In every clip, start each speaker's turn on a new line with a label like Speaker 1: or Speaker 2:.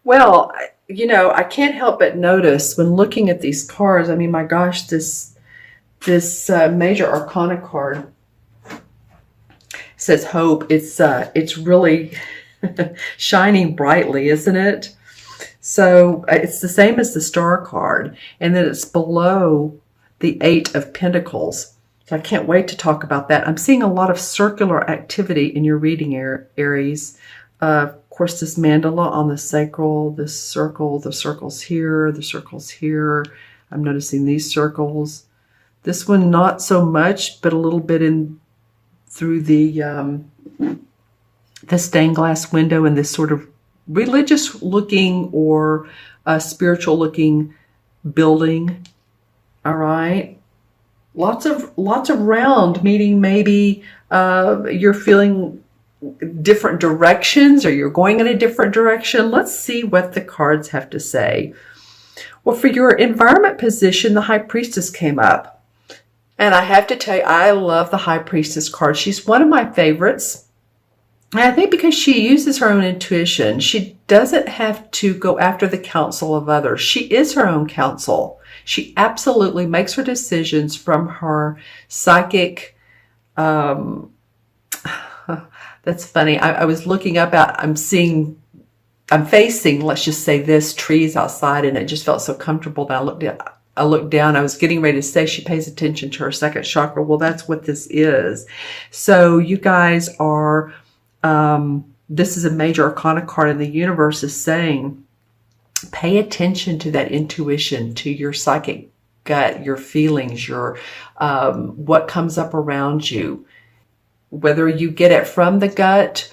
Speaker 1: Well, I can't help but notice when looking at these cards. I mean, my gosh, this major arcana card says hope. It's really shining brightly, isn't it? So it's the same as the star card, and then it's below the Eight of Pentacles. So I can't wait to talk about that. I'm seeing a lot of circular activity in your reading, Aries. Of course, this mandala on the sacral, this circle, the circles here, the circles here. I'm noticing these circles. This one, not so much, but a little bit in through the stained glass window and this sort of religious looking or spiritual looking building. All right. Lots of round, meaning maybe you're feeling different directions or you're going in a different direction. Let's see what the cards have to say. Well, for your environment position, the High Priestess came up. And I have to tell you, I love the High Priestess card. She's one of my favorites. And I think because she uses her own intuition, she doesn't have to go after the counsel of others. She is her own counsel. She absolutely makes her decisions from her psychic. That's funny. I was looking up at, I'm facing, let's just say this, trees outside, and it just felt so comfortable that I looked down. I was getting ready to say she pays attention to her second chakra. Well, that's what this is. So you guys are, this is a major arcana card, and the universe is saying, pay attention to that intuition, to your psychic gut, your feelings, your what comes up around you. Whether you get it from the gut,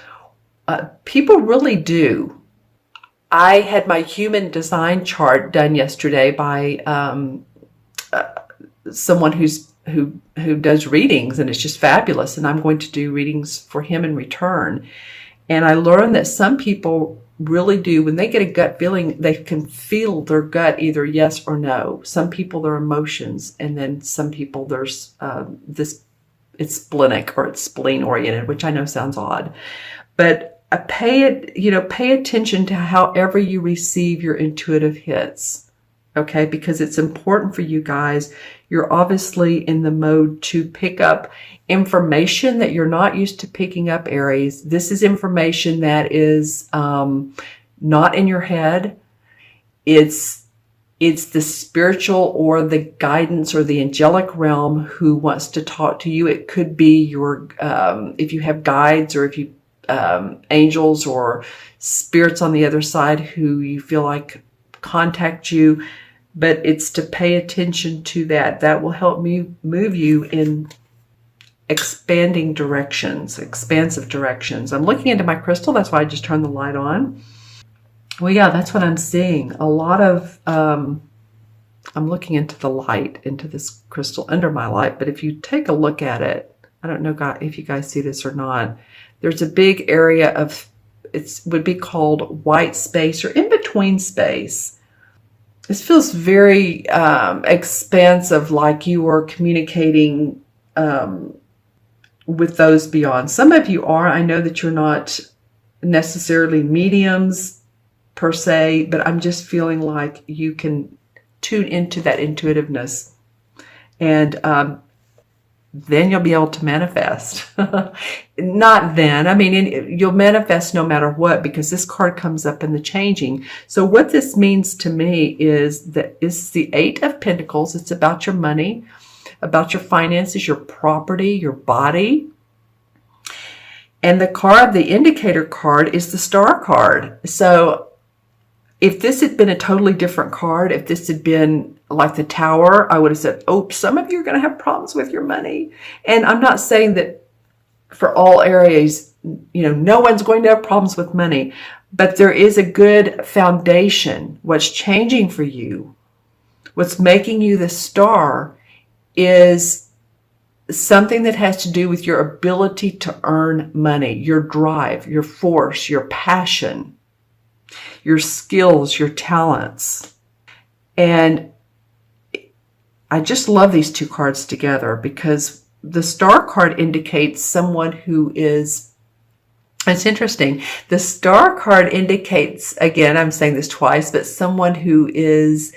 Speaker 1: people really do. I had my human design chart done yesterday by someone who does readings, and it's just fabulous. And I'm going to do readings for him in return. And I learned that some people really do, when they get a gut feeling, they can feel their gut either yes or no. Some people, their emotions, and then some people there's it's splenic or it's spleen oriented, which I know sounds odd, but pay attention to however you receive your intuitive hits. Okay, because it's important for you guys. You're obviously in the mode to pick up information that you're not used to picking up, Aries. This is information that is not in your head. It's the spiritual or the guidance or the angelic realm who wants to talk to you. It could be your, if you have guides or if you, angels or spirits on the other side who you feel like contact you. But it's to pay attention to that. That will help me move you in expanding directions, expansive directions. I'm looking into my crystal. That's why I just turned the light on. Well, yeah, that's what I'm seeing. A lot of, I'm looking into the light, into this crystal under my light. But if you take a look at it, I don't know if you guys see this or not. There's a big area of, it would be called white space or in between space. This feels very expansive, like you are communicating with those beyond. Some of you are. I know that you're not necessarily mediums per se, but I'm just feeling like you can tune into that intuitiveness. And then you'll be able to manifest. Not then. I mean, you'll manifest no matter what, because this card comes up in the changing. So what this means to me is that it's the Eight of Pentacles. It's about your money, about your finances, your property, your body. And the card, the indicator card, is the Star card. So if this had been a totally different card, if this had been like the Tower, I would have said, oh, some of you are going to have problems with your money. And I'm not saying that for all areas, no one's going to have problems with money, but there is a good foundation. What's changing for you, what's making you the Star, is something that has to do with your ability to earn money, your drive, your force, your passion, your skills, your talents. And I just love these two cards together, because the Star card indicates someone who is It's interesting. The star card indicates, again, I'm saying this twice, but someone who is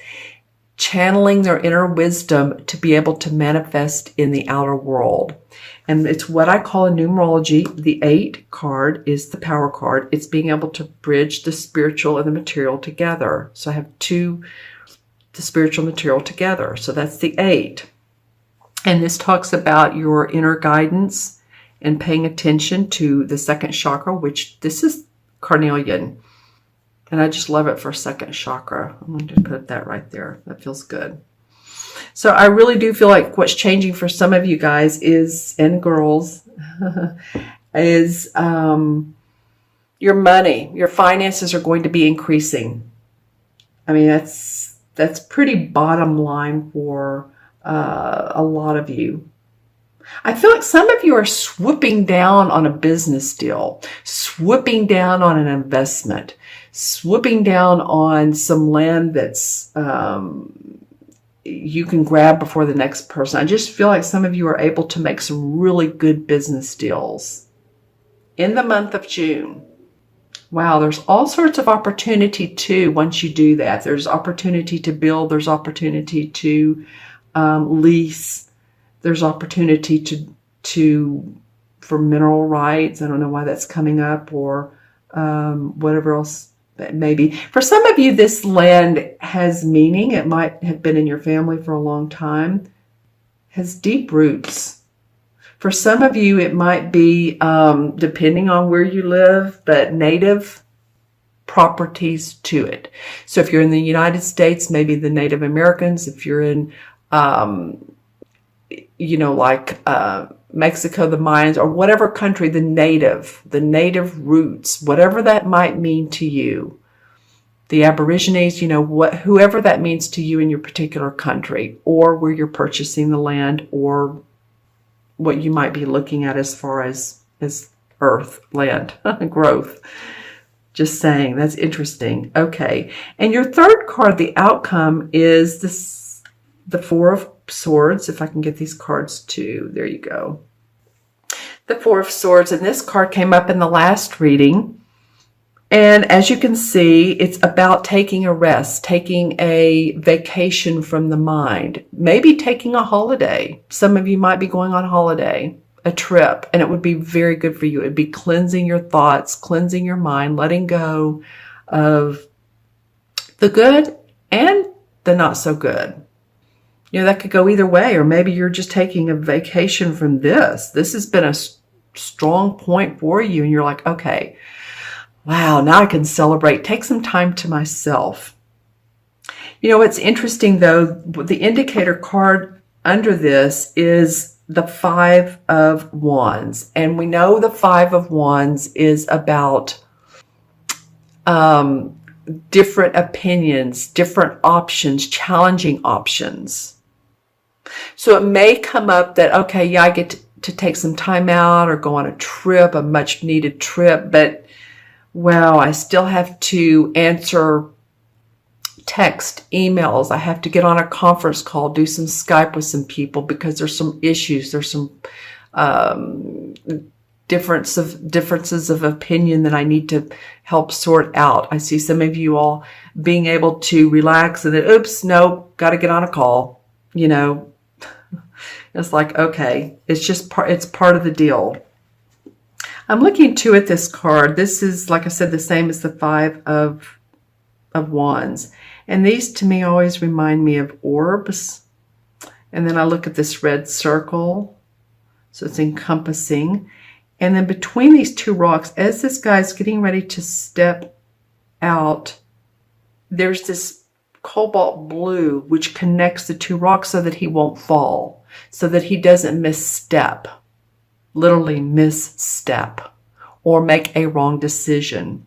Speaker 1: channeling their inner wisdom to be able to manifest in the outer world. And it's what I call in numerology, the 8 card is the power card. It's being able to bridge the spiritual and the material together. So I have the spiritual material together. So that's the 8. And this talks about your inner guidance and paying attention to the second chakra, which this is carnelian. And I just love it for second chakra. I'm going to put that right there. That feels good. So I really do feel like what's changing for some of you guys is, and girls, is your money. Your finances are going to be increasing. I mean, that's pretty bottom line for a lot of you. I feel like some of you are swooping down on a business deal, swooping down on an investment, swooping down on some land that's you can grab before the next person. I just feel like some of you are able to make some really good business deals in the month of June. Wow, there's all sorts of opportunity too once you do that. There's opportunity to build, there's opportunity to lease, there's opportunity for mineral rights. I don't know why that's coming up, or whatever else that may be. For some of you, this land has meaning. It might have been in your family for a long time, has deep roots. For some of you, it might be, depending on where you live, but native properties to it. So if you're in the United States, maybe the Native Americans. If you're in, Mexico, the Mayans, or whatever country, the native roots, whatever that might mean to you. The Aborigines, whoever that means to you in your particular country, or where you're purchasing the land, or what you might be looking at as far as earth, land, growth. Just saying, that's interesting. Okay. And your third card, the outcome, is the Four of Swords. If I can get these cards too. There you go. The Four of Swords. And this card came up in the last reading. And as you can see, it's about taking a rest, taking a vacation from the mind, maybe taking a holiday. Some of you might be going on holiday, a trip, and it would be very good for you. It'd be cleansing your thoughts, cleansing your mind, letting go of the good and the not so good. That could go either way, or maybe you're just taking a vacation from this. This has been a strong point for you, and you're like, okay, wow, now I can celebrate, take some time to myself. What's interesting though, the indicator card under this is the Five of Wands. And we know the Five of Wands is about different opinions, different options, challenging options. So it may come up that, okay, yeah, I get to take some time out or go on a trip, a much needed trip, but wow, I still have to answer text, emails. I have to get on a conference call, do some Skype with some people because there's some issues. There's some differences of opinion that I need to help sort out. I see some of you all being able to relax and then, oops, no, got to get on a call. It's like, okay, it's part of the deal. I'm looking too at this card. This is, like I said, the same as the Five of Wands. And these to me always remind me of orbs. And then I look at this red circle. So it's encompassing. And then between these two rocks, as this guy's getting ready to step out, there's this cobalt blue which connects the two rocks so that he won't fall, so that he doesn't misstep, literally misstep, or make a wrong decision.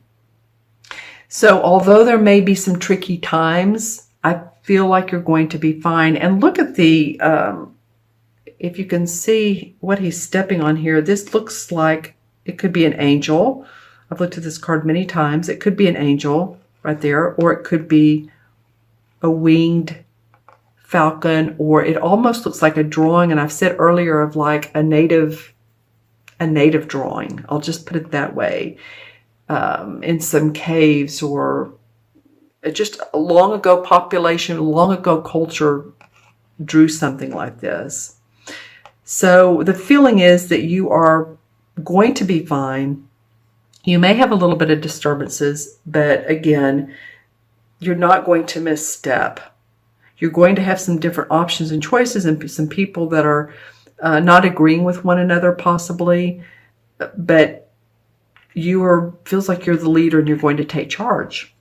Speaker 1: So although there may be some tricky times, I feel like you're going to be fine. And look at the, if you can see what he's stepping on here, this looks like it could be an angel. I've looked at this card many times. It could be an angel right there, or it could be a winged falcon, or it almost looks like a drawing. And I've said earlier of like a native a native drawing. I'll just put it that way. In some caves, or just a long ago population, long ago culture drew something like this. So the feeling is that you are going to be fine. You may have a little bit of disturbances, but again, you're not going to misstep. You're going to have some different options and choices, and some people that are not agreeing with one another possibly, but feels like you're the leader and you're going to take charge.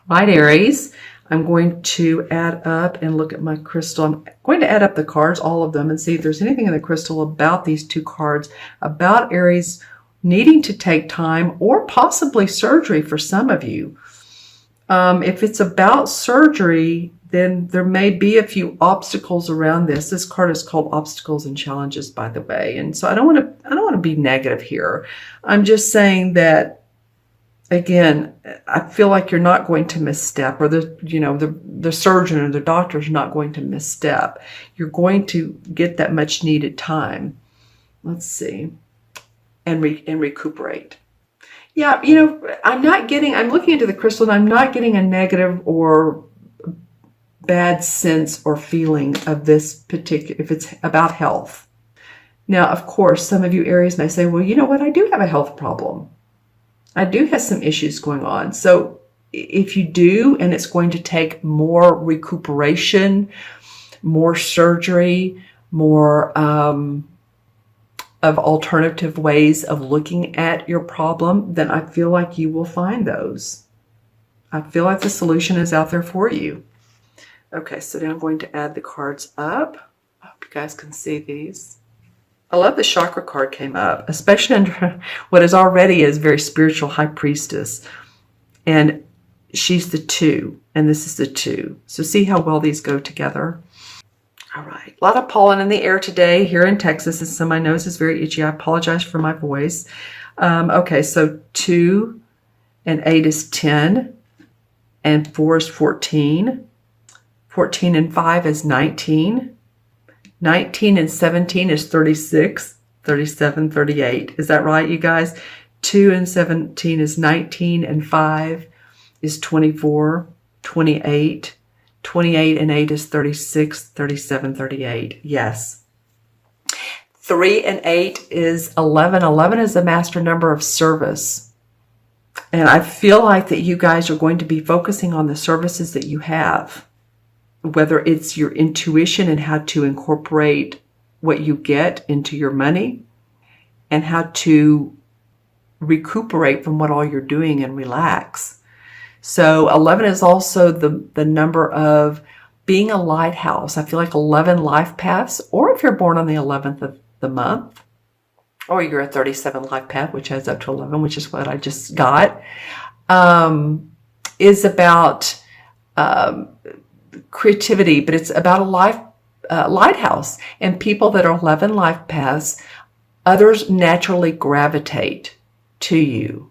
Speaker 1: Right, Aries, I'm going to add up and look at my crystal. I'm going to add up the cards, all of them, and see if there's anything in the crystal about these two cards, about Aries needing to take time or possibly surgery for some of you. If it's about surgery, then there may be a few obstacles around this. This card is called Obstacles and Challenges, by the way. And so I don't want to be negative here. I'm just saying that, again, I feel like you're not going to misstep, or the surgeon or the doctor is not going to misstep. You're going to get that much needed time. Let's see, and recuperate. Yeah, I'm looking into the crystal and I'm not getting a negative or bad sense or feeling of this particular, if it's about health. Now, of course, some of you Aries may say, well, you know what? I do have a health problem. I do have some issues going on. So if you do, and it's going to take more recuperation, more surgery, more of alternative ways of looking at your problem, then I feel like you will find those. I feel like the solution is out there for you. Okay, so now I'm going to add the cards up. I hope you guys can see these. I love the chakra card came up, especially under what is already a very spiritual high priestess. And she's the 2, and this is the 2. So see how well these go together? All right, a lot of pollen in the air today here in Texas, and so my nose is very itchy. I apologize for my voice. Okay, so 2 and 8 is 10, and 4 is 14. 14 and 5 is 19. 19 and 17 is 36, 37, 38. Is that right, you guys? 2 and 17 is 19, and 5 is 24, 28. 28 and 8 is 36, 37, 38. Yes. 3 and 8 is 11. 11 is the master number of service. And I feel like that you guys are going to be focusing on the services that you have, whether it's your intuition and how to incorporate what you get into your money, and how to recuperate from what all you're doing and relax. So 11 is also the number of being a lighthouse. I feel like 11 life paths, or if you're born on the 11th of the month, or you're a 37 life path, which adds up to 11, which is what I just got, is about creativity, but it's about a lighthouse. And people that are 11 life paths, others naturally gravitate to you.